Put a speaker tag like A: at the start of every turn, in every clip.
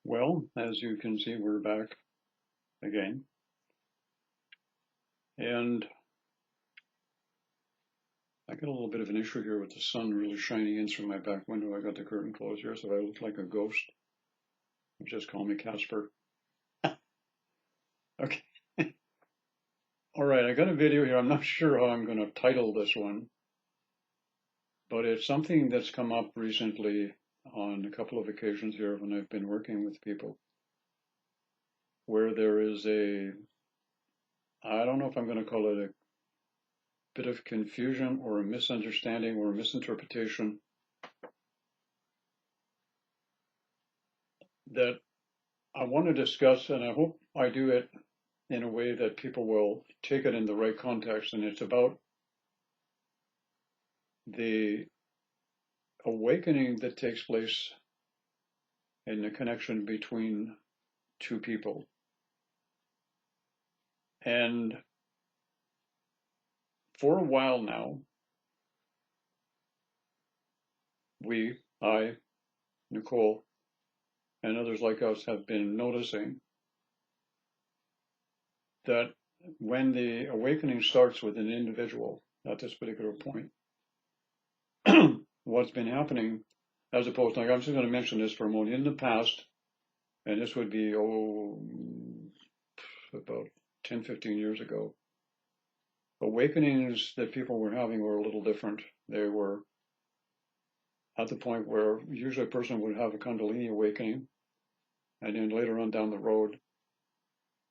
A: Well, as you can see, we're back again. And I got a little bit of an issue here with the sun really shining in through my back window. I got the curtain closed here, so I look like a ghost. Just call me Casper. Okay. All right, I got a video here. I'm not sure how I'm going to title this one, but it's something that's come up recently on a couple of occasions here when I've been working with people, where there is I don't know if I'm going to call it a bit of confusion or a misunderstanding or a misinterpretation that I want to discuss, and I hope I do it in a way that people will take it in the right context. And it's about the awakening that takes place in the connection between two people. And for a while now, I, Nicole, and others like us have been noticing that when the awakening starts with an individual at this particular point, what's been happening, as opposed to, like, I'm just going to mention this for a moment, in the past, and this would be, about 10, 15 years ago, awakenings that people were having were a little different. They were at the point where usually a person would have a kundalini awakening, and then later on down the road,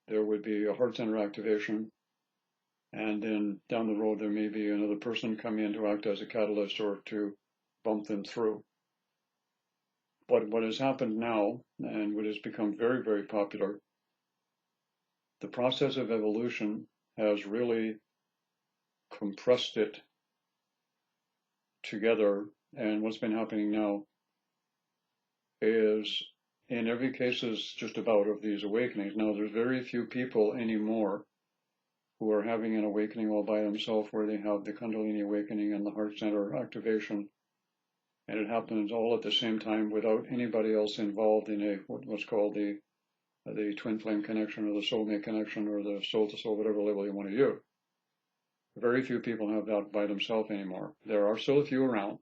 A: there would be a heart center activation, and then down the road, there may be another person come in to act as a catalyst or to bump them through. But what has happened now, and what has become very, very popular, the process of evolution has really compressed it together. And what's been happening now is, in every case, is just about of these awakenings. Now, there's very few people anymore who are having an awakening all by themselves, where they have the kundalini awakening and the heart center activation, and it happens all at the same time without anybody else involved in what's called the twin flame connection, or the soulmate connection, or the soul to soul, whatever label you want to use. Very few people have that by themselves anymore. There are still a few around,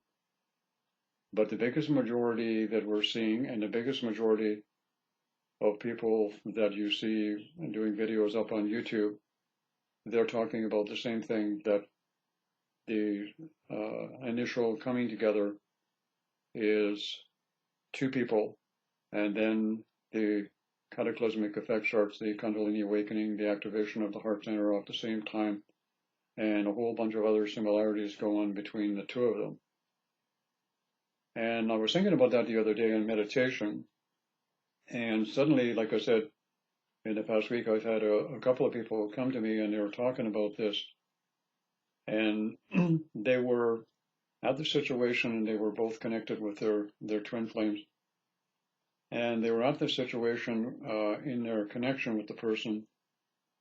A: but the biggest majority that we're seeing, and the biggest majority of people that you see doing videos up on YouTube, they're talking about the same thing, that the initial coming together is two people, and then the cataclysmic effect starts, the kundalini awakening, the activation of the heart center at the same time, and a whole bunch of other similarities go on between the two of them. And I was thinking about that the other day in meditation, and suddenly, like I said, in the past week, I've had a couple of people come to me, and they were talking about this, and they were at the situation, and they were both connected with their twin flames, and they were at the situation in their connection with the person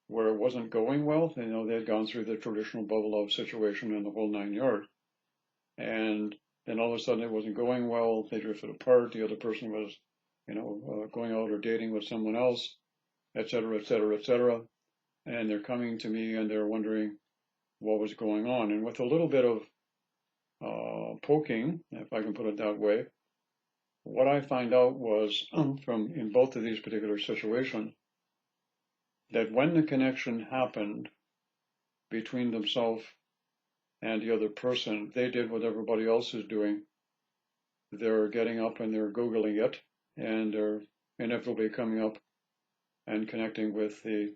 A: where it wasn't going well. They had gone through the traditional bubble love situation and the whole 9 yards, and then all of a sudden it wasn't going well. They drifted apart. The other person was, going out or dating with someone else, et cetera, et cetera, et cetera. And they're coming to me, and they're wondering what was going on. And with a little bit of poking, if I can put it that way, what I find out was, from in both of these particular situations, that when the connection happened between themselves and the other person, they did what everybody else is doing. They're getting up and they're Googling it, and they're inevitably coming up and connecting with the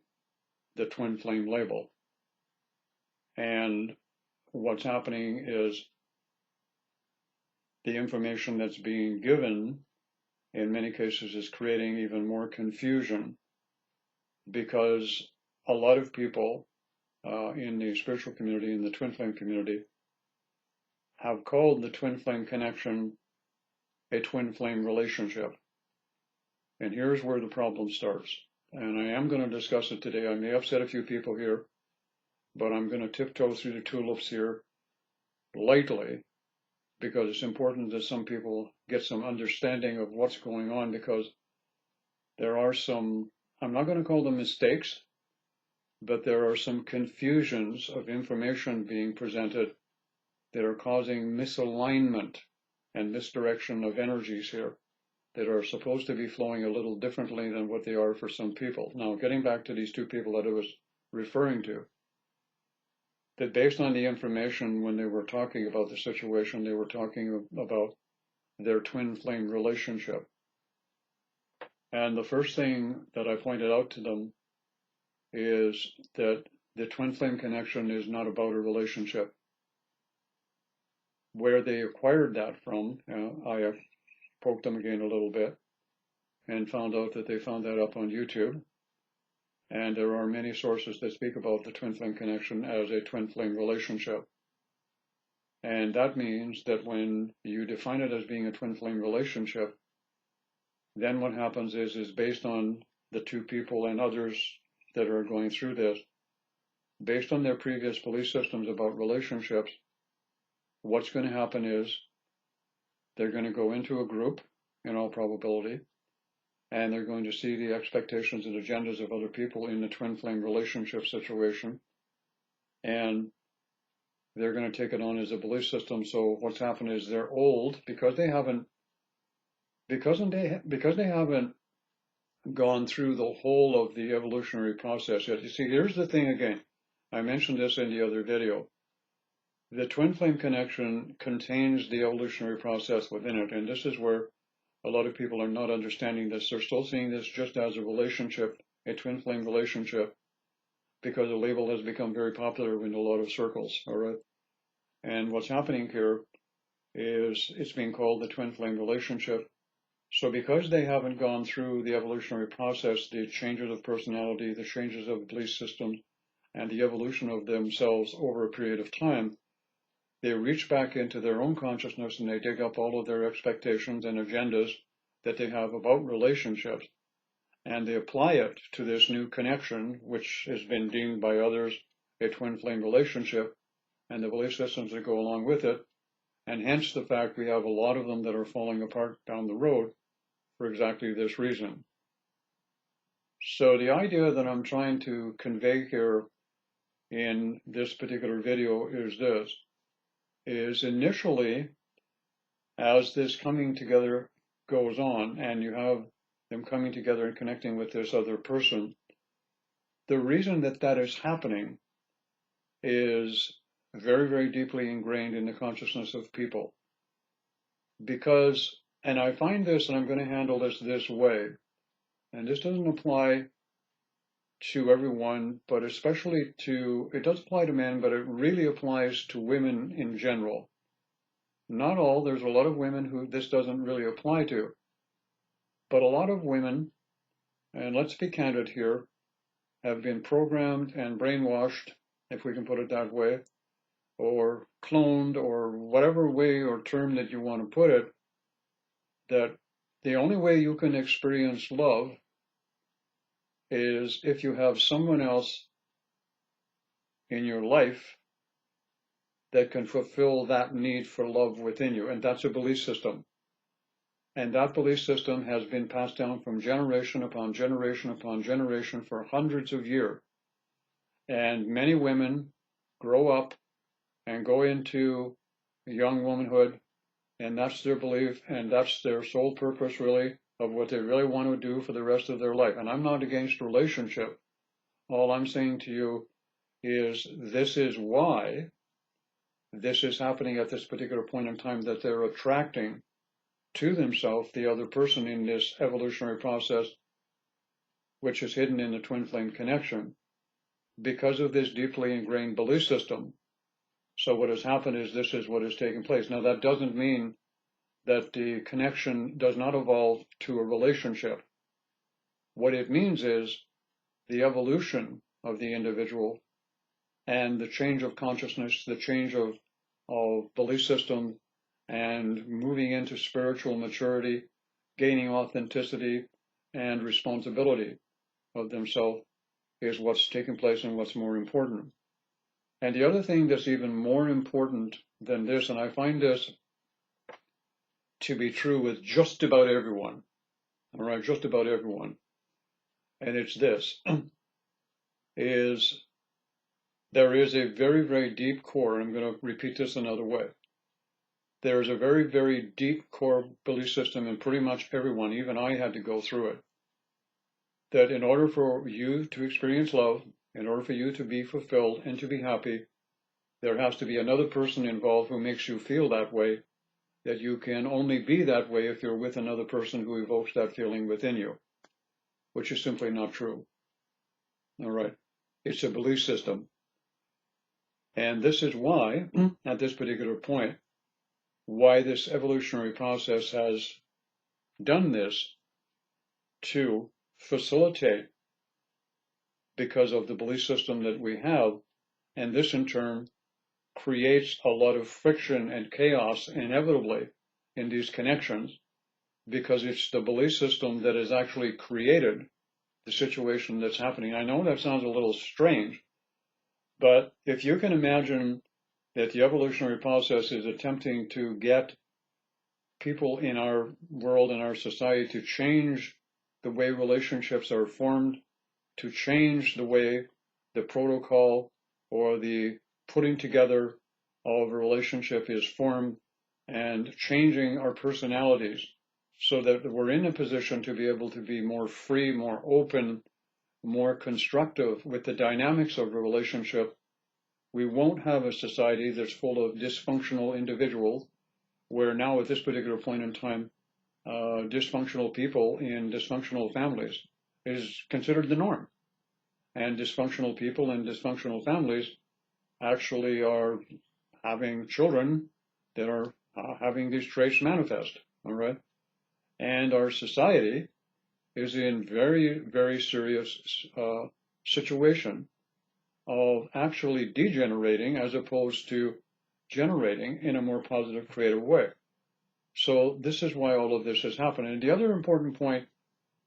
A: twin flame label. And what's happening is the information that's being given in many cases is creating even more confusion, because a lot of people in the spiritual community, in the twin flame community, have called the twin flame connection a twin flame relationship. And here's where the problem starts. And I am going to discuss it today. I may upset a few people here, but I'm going to tiptoe through the tulips here lightly, because it's important that some people get some understanding of what's going on, because there are some, I'm not going to call them mistakes, but there are some confusions of information being presented that are causing misalignment and misdirection of energies here that are supposed to be flowing a little differently than what they are for some people. Now, getting back to these two people that I was referring to, that based on the information when they were talking about the situation, they were talking about their twin flame relationship. And the first thing that I pointed out to them is that the twin flame connection is not about a relationship. Where they acquired that from, I poked them again a little bit and found out that they found that up on YouTube. And there are many sources that speak about the twin flame connection as a twin flame relationship. And that means that when you define it as being a twin flame relationship, then what happens is based on the two people and others that are going through this, based on their previous belief systems about relationships, what's going to happen is they're going to go into a group, in all probability, and they're going to see the expectations and agendas of other people in the twin flame relationship situation, and they're going to take it on as a belief system. So what's happened is they're old because they haven't gone through the whole of the evolutionary process yet. You see, here's the thing again. I mentioned this in the other video. The twin flame connection contains the evolutionary process within it, and this is where a lot of people are not understanding this. They're still seeing this just as a relationship, a twin flame relationship, because the label has become very popular in a lot of circles, all right? And what's happening here is it's being called the twin flame relationship. So because they haven't gone through the evolutionary process, the changes of personality, the changes of belief systems, and the evolution of themselves over a period of time, they reach back into their own consciousness and they dig up all of their expectations and agendas that they have about relationships, and they apply it to this new connection, which has been deemed by others a twin flame relationship, and the belief systems that go along with it, and hence the fact we have a lot of them that are falling apart down the road for exactly this reason. So the idea that I'm trying to convey here in this particular video is this, is initially, as this coming together goes on, and you have them coming together and connecting with this other person, the reason that that is happening is very, very deeply ingrained in the consciousness of people. Because, and I find this, and I'm going to handle this way, and this doesn't apply to everyone, but especially to, it does apply to men, but it really applies to women in general. Not all, there's a lot of women who this doesn't really apply to, but a lot of women, and let's be candid here, have been programmed and brainwashed, if we can put it that way, or cloned, or whatever way or term that you want to put it, that the only way you can experience love is if you have someone else in your life that can fulfill that need for love within you. And that's a belief system. And that belief system has been passed down from generation upon generation upon generation for hundreds of years. And many women grow up and go into young womanhood, and that's their belief, and that's their sole purpose, really, of what they really want to do for the rest of their life. And I'm not against relationship. All I'm saying to you is this is why this is happening at this particular point in time, that they're attracting to themselves the other person in this evolutionary process, which is hidden in the twin flame connection, because of this deeply ingrained belief system. So what has happened is this is what is taking place. Now, that doesn't mean that the connection does not evolve to a relationship. What it means is the evolution of the individual and the change of consciousness, the change of belief system, and moving into spiritual maturity, gaining authenticity and responsibility of themselves is what's taking place and what's more important. And the other thing that's even more important than this, and I find this to be true with just about everyone, all right, just about everyone, and it's this, is there is a very, very deep core. I'm going to repeat this another way. There's a very, very deep core belief system in pretty much everyone, even I had to go through it, that in order for you to experience love, in order for you to be fulfilled and to be happy, there has to be another person involved who makes you feel that way, that you can only be that way if you're with another person who evokes that feeling within you, which is simply not true. All right. It's a belief system. And this is why, at this particular point, why this evolutionary process has done this to facilitate, because of the belief system that we have, and this in turn creates a lot of friction and chaos inevitably in these connections, because it's the belief system that has actually created the situation that's happening. I know that sounds a little strange, but if you can imagine that the evolutionary process is attempting to get people in our world and our society to change the way relationships are formed, to change the way the protocol or the putting together of a relationship is formed, and changing our personalities so that we're in a position to be able to be more free, more open, more constructive with the dynamics of a relationship, we won't have a society that's full of dysfunctional individuals, where now at this particular point in time, dysfunctional people in dysfunctional families is considered the norm. And dysfunctional people in dysfunctional families actually are having children that are having these traits manifest, all right? And our society is in very, very serious situation of actually degenerating as opposed to generating in a more positive, creative way. So this is why all of this is happening. And the other important point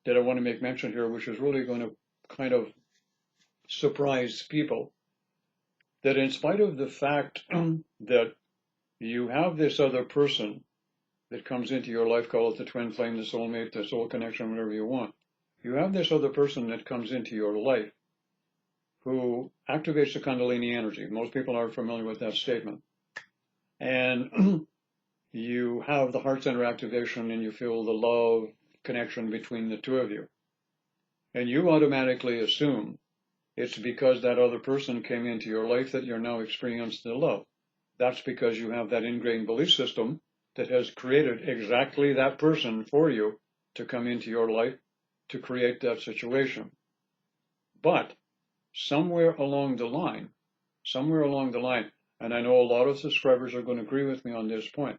A: that I want to make mention here, which is really going to kind of surprise people, that in spite of the fact that you have this other person that comes into your life, call it the twin flame, the soulmate, the soul connection, whatever you want, you have this other person that comes into your life who activates the kundalini energy. Most people are familiar with that statement. And you have the heart center activation, and you feel the love connection between the two of you. And you automatically assume it's because that other person came into your life that you're now experiencing the love. That's because you have that ingrained belief system that has created exactly that person for you to come into your life to create that situation. But somewhere along the line, and I know a lot of subscribers are going to agree with me on this point,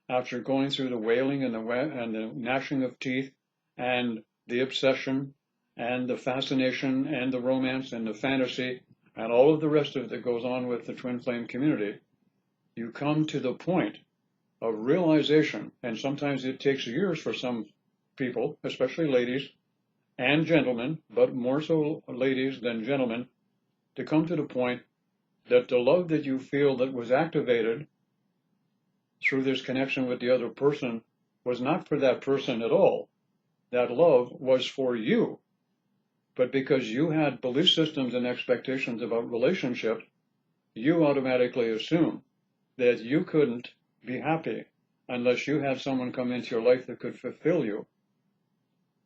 A: after going through the wailing and the gnashing of teeth and the obsession and the fascination and the romance and the fantasy and all of the rest of it that goes on with the twin flame community, you come to the point of realization, and sometimes it takes years for some people, especially ladies and gentlemen, but more so ladies than gentlemen, to come to the point that the love that you feel that was activated through this connection with the other person was not for that person at all. That love was for you. But because you had belief systems and expectations about relationships, you automatically assume that you couldn't be happy unless you had someone come into your life that could fulfill you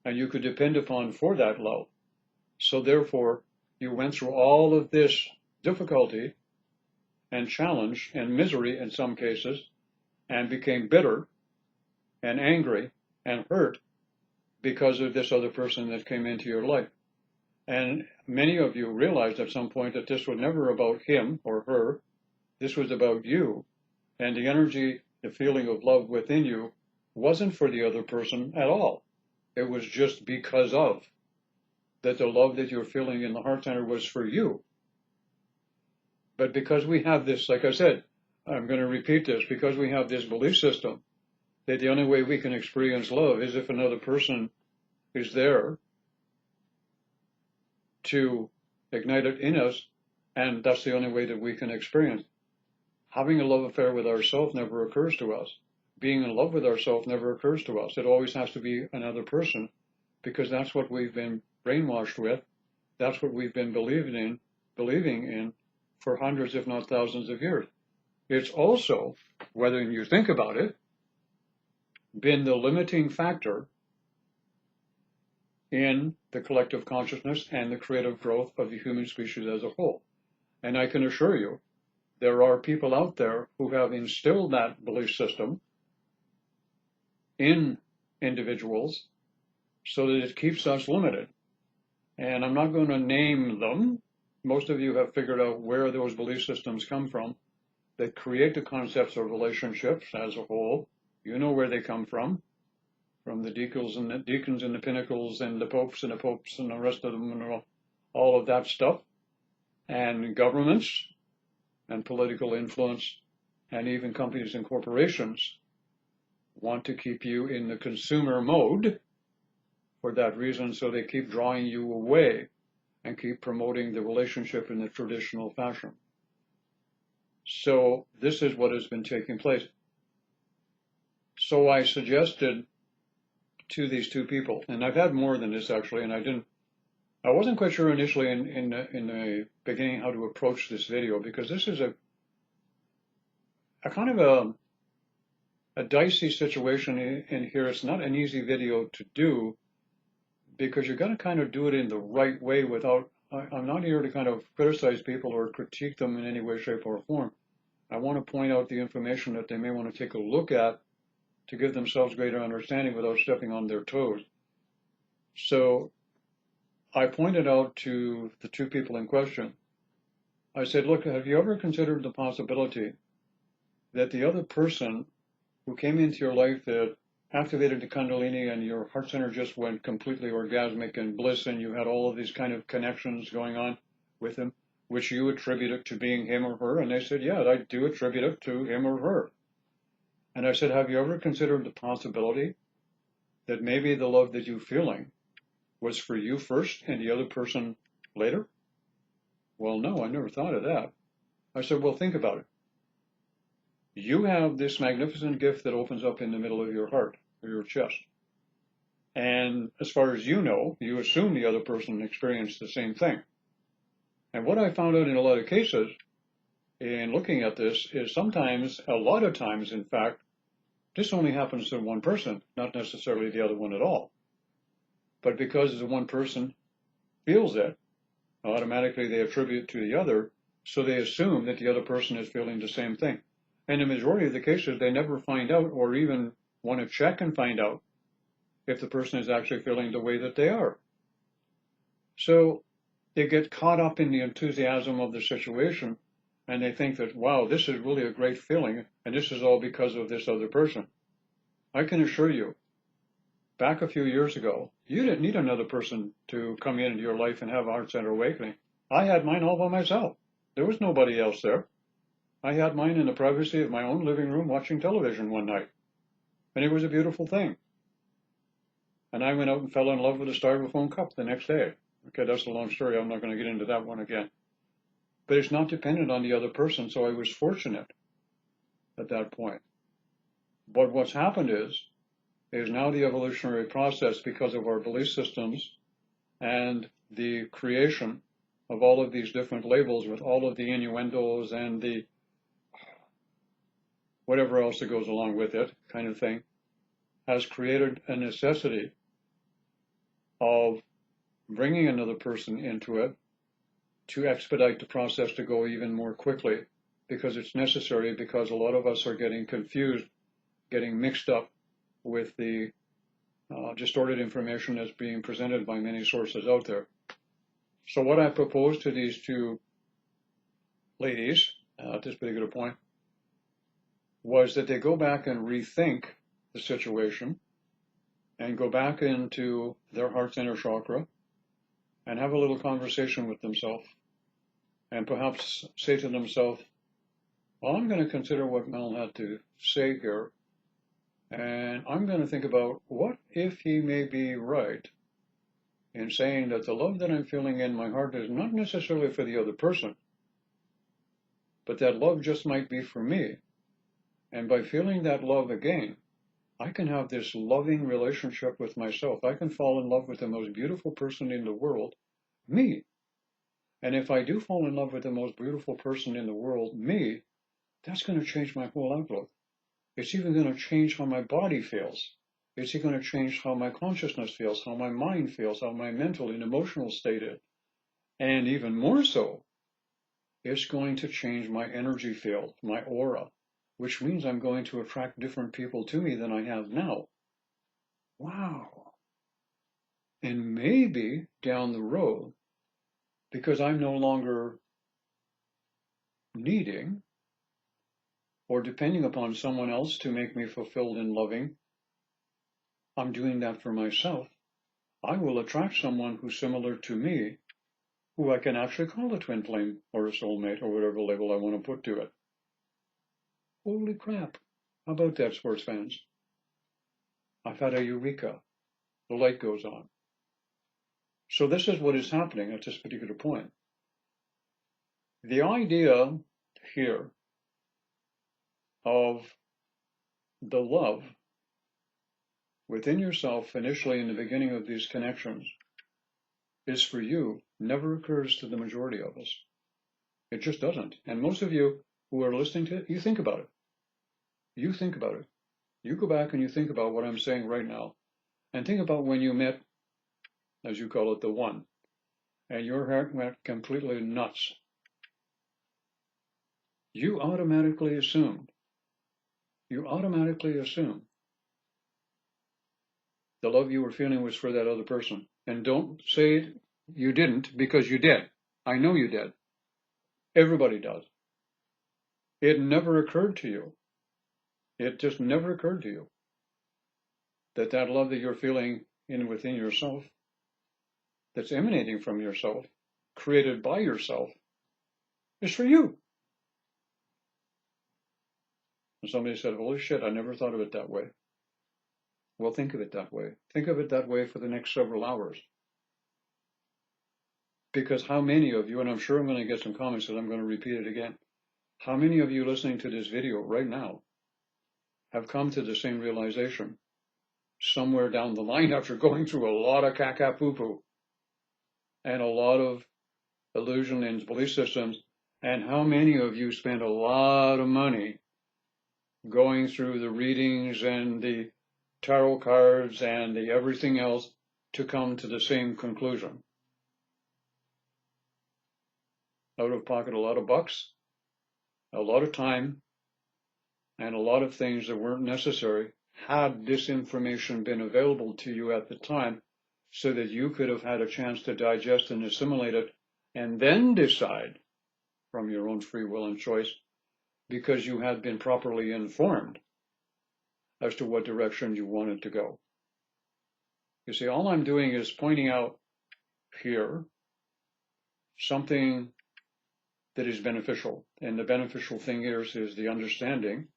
A: and you could depend upon for that love. So therefore, you went through all of this difficulty and challenge and misery in some cases, and became bitter and angry and hurt because of this other person that came into your life. And many of you realized at some point that this was never about him or her. This was about you. And the energy, the feeling of love within you wasn't for the other person at all. It was just because of that the love that you're feeling in the heart center was for you. But because we have this, like I said, I'm going to repeat this, because we have this belief system that the only way we can experience love is if another person is there to ignite it in us, and that's the only way that we can experience. Having a love affair with ourselves never occurs to us. Being in love with ourselves never occurs to us. It always has to be another person, because that's what we've been brainwashed with, that's what we've been believing in for hundreds, if not thousands of years. It's also, whether you think about it, been the limiting factor in the collective consciousness and the creative growth of the human species as a whole. And I can assure you, there are people out there who have instilled that belief system in individuals so that it keeps us limited. And I'm not going to name them. Most of you have figured out where those belief systems come from that create the concepts of relationships as a whole. You know where they come from the deacons and the pinnacles and the popes and the rest of them and all of that stuff, and governments and political influence, and even companies and corporations want to keep you in the consumer mode for that reason, so they keep drawing you away and keep promoting the relationship in the traditional fashion. So this is what has been taking place. So I suggested to these two people, and I've had more than this actually, and I wasn't quite sure initially in the beginning how to approach this video, because this is a kind of a dicey situation in here. It's not an easy video to do, because you've got to kind of do it in the right way without, I'm not here to kind of criticize people or critique them in any way, shape, or form. I want to point out the information that they may want to take a look at to give themselves greater understanding without stepping on their toes. So I pointed out to the two people in question, I said, look, have you ever considered the possibility that the other person who came into your life that activated the kundalini and your heart center just went completely orgasmic and bliss, and you had all of these kind of connections going on with him, which you attribute it to being him or her? And they said, yeah, I do attribute it to him or her. And I said, have you ever considered the possibility that maybe the love that you're feeling was for you first and the other person later? Well, no, I never thought of that. I said, well, think about it. You have this magnificent gift that opens up in the middle of your heart, or your chest. And as far as you know, you assume the other person experienced the same thing. And what I found out in a lot of cases in looking at this is sometimes, a lot of times, in fact, this only happens to one person, not necessarily the other one at all. But because the one person feels it, automatically they attribute to the other, so they assume that the other person is feeling the same thing. And in the majority of the cases, they never find out or even want to check and find out if the person is actually feeling the way that they are. So they get caught up in the enthusiasm of the situation, and they think that, wow, this is really a great feeling, and this is all because of this other person. I can assure you, back a few years ago, you didn't need another person to come into your life and have a heart center awakening. I had mine all by myself. There was nobody else there. I had mine in the privacy of my own living room watching television one night, and it was a beautiful thing. And I went out and fell in love with a styrofoam cup the next day. Okay, that's a long story. I'm not going to get into that one again. But it's not dependent on the other person, so I was fortunate at that point. But what's happened is now the evolutionary process, because of our belief systems and the creation of all of these different labels with all of the innuendos and the whatever else that goes along with it kind of thing, has created a necessity of bringing another person into it to expedite the process to go even more quickly, because it's necessary, because a lot of us are getting confused, getting mixed up with the distorted information that's being presented by many sources out there. So what I proposed to these two ladies at this particular point was that they go back and rethink the situation and go back into their heart center chakra and have a little conversation with themselves, and perhaps say to themselves, well, I'm going to consider what Mel had to say here, and I'm going to think about what if he may be right in saying that the love that I'm feeling in my heart is not necessarily for the other person, but that love just might be for me. And by feeling that love again, I can have this loving relationship with myself. I can fall in love with the most beautiful person in the world, me. And if I do fall in love with the most beautiful person in the world, me, that's going to change my whole outlook. It's even going to change how my body feels. It's even going to change how my consciousness feels, how my mind feels, how my mental and emotional state is. And even more so, it's going to change my energy field, my aura, which means I'm going to attract different people to me than I have now. Wow. And maybe down the road, because I'm no longer needing or depending upon someone else to make me fulfilled and loving, I'm doing that for myself. I will attract someone who's similar to me, who I can actually call a twin flame or a soulmate or whatever label I want to put to it. Holy crap. How about that, sports fans? I've had a eureka. The light goes on. So this is what is happening at this particular point. The idea here of the love within yourself initially in the beginning of these connections is for you, never occurs to the majority of us. It just doesn't. And most of you who are listening to it, you think about it. You think about it. You go back and you think about what I'm saying right now. And think about when you met, as you call it, the one. And your heart went completely nuts. You automatically assume the love you were feeling was for that other person. And don't say you didn't, because you did. I know you did. Everybody does. It never occurred to you. It just never occurred to you that that love that you're feeling within yourself, that's emanating from yourself, created by yourself, is for you. And somebody said, holy shit, I never thought of it that way. Well, think of it that way. Think of it that way for the next several hours. Because how many of you, and I'm sure I'm going to get some comments and I'm going to repeat it again, how many of you listening to this video right now have come to the same realization somewhere down the line after going through a lot of caca poo-poo and a lot of illusion and belief systems, and how many of you spent a lot of money going through the readings and the tarot cards and the everything else to come to the same conclusion? Out of pocket a lot of bucks, a lot of time, and a lot of things that weren't necessary had this information been available to you at the time, so that you could have had a chance to digest and assimilate it and then decide from your own free will and choice, because you had been properly informed as to what direction you wanted to go. You see, all I'm doing is pointing out here something that is beneficial. And the beneficial thing here is the understanding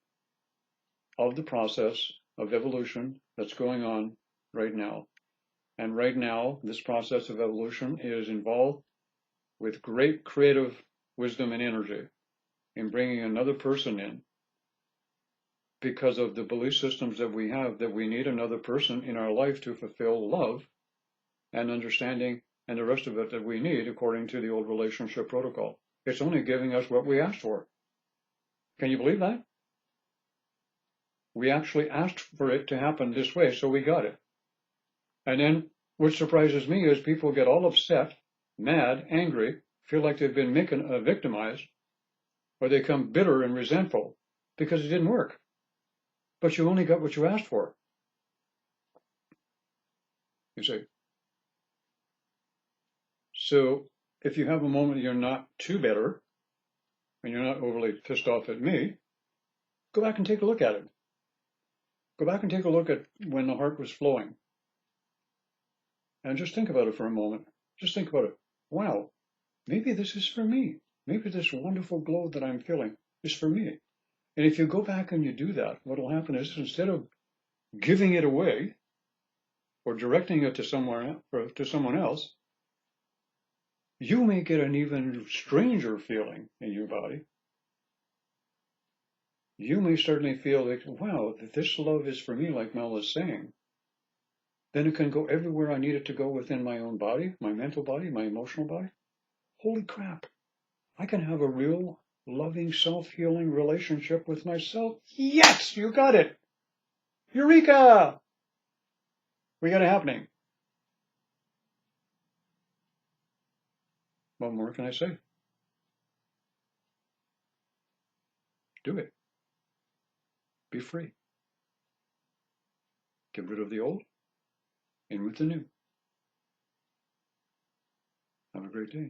A: of the process of evolution that's going on right now. And right now, this process of evolution is involved with great creative wisdom and energy in bringing another person in, because of the belief systems that we have, that we need another person in our life to fulfill love and understanding and the rest of it that we need according to the old relationship protocol. It's only giving us what we asked for. Can you believe that? We actually asked for it to happen this way, so we got it. And then what surprises me is people get all upset, mad, angry, feel like they've been victimized, or they become bitter and resentful because it didn't work. But you only got what you asked for. You see. So if you have a moment you're not too bitter, and you're not overly pissed off at me, go back and take a look at it. Go back and take a look at when the heart was flowing. And just think about it for a moment. Just think about it. Wow, maybe this is for me. Maybe this wonderful glow that I'm feeling is for me. And if you go back and you do that, what will happen is, instead of giving it away or directing it to someone else, you may get an even stranger feeling in your body. you may certainly feel like, wow, this love is for me, like Mel is saying. Then it can go everywhere I need it to go within my own body, my mental body, my emotional body. Holy crap. I can have a real, loving, self-healing relationship with myself. Yes, you got it. Eureka! We got it happening. What more can I say? Do it. Be free. Get rid of the old, in with the new. Have a great day.